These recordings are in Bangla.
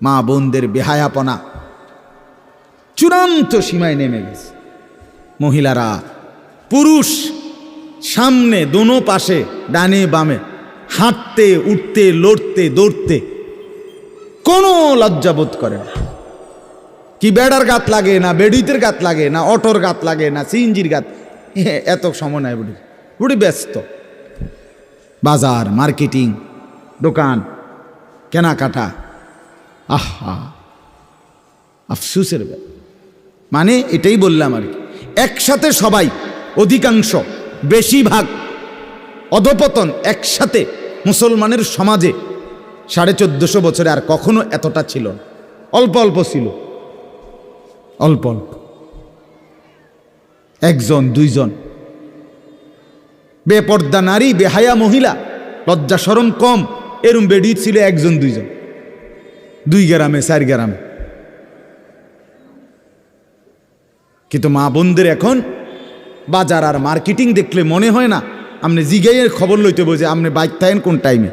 মা বোনদের বেহায়াপনা চূড়ান্ত সীমায় নেমে গেছে। মহিলারা, পুরুষ সামনে দোনো পাশে ডানে বামে হাঁটতে উঠতে লড়তে দৌড়তে কোনো লজ্জাবোধ করে না। কি বেড়ার গাত লাগে না, বেডিতের গাত লাগে না, অটোর গাত লাগে না, সিএনজির গাত, এত সময় নাই বুড়ি। বুড়ি ব্যস্ত, বাজার, মার্কেটিং, দোকান, কেনাকাটা। আহা, আফসুসের ব্যাপার। মানে এটাই বললাম আর কি, একসাথে সবাই, অধিকাংশ, বেশিরভাগ অধপতন একসাথে মুসলমানের সমাজে 1450 বছরে আর কখনো এতটা ছিল না। অল্প অল্প ছিল, অল্প অল্প, একজন দুইজন বেপর্দা নারী, বেহায়া মহিলা, লজ্জা শরম কম, এরম বেডি ছিল একজন দুইজন, 2 গ্রামে 4 গ্রামে। কিন্তু মা বোনদের এখন বাজার আর মার্কেটিং দেখলে মনে হয় না আপনি জিগাইয়ের খবর লইতে বোঝে আপনি বাইক থাকেন কোন টাইমে,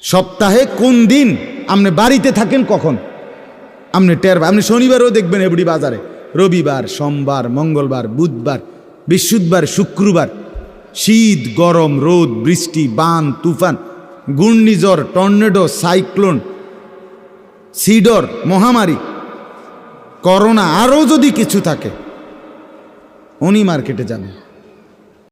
সপ্তাহে কোন দিন আপনি বাড়িতে থাকেন কখন আপনি টের। আপনি শনিবারও দেখবেন এবড়ি বাজারে, রবিবার, সোমবার, মঙ্গলবার, বুধবার, বৃহস্পতিবার, শুক্রবার, শীত, গরম, রোদ, বৃষ্টি, বান, তুফান, ঘূর্ণিঝড়, টর্নেডো, সাইক্লোন, সিডর, মহামারী, করোনা, আরও যদি কিছু থাকে উনি মার্কেটে যাবেন।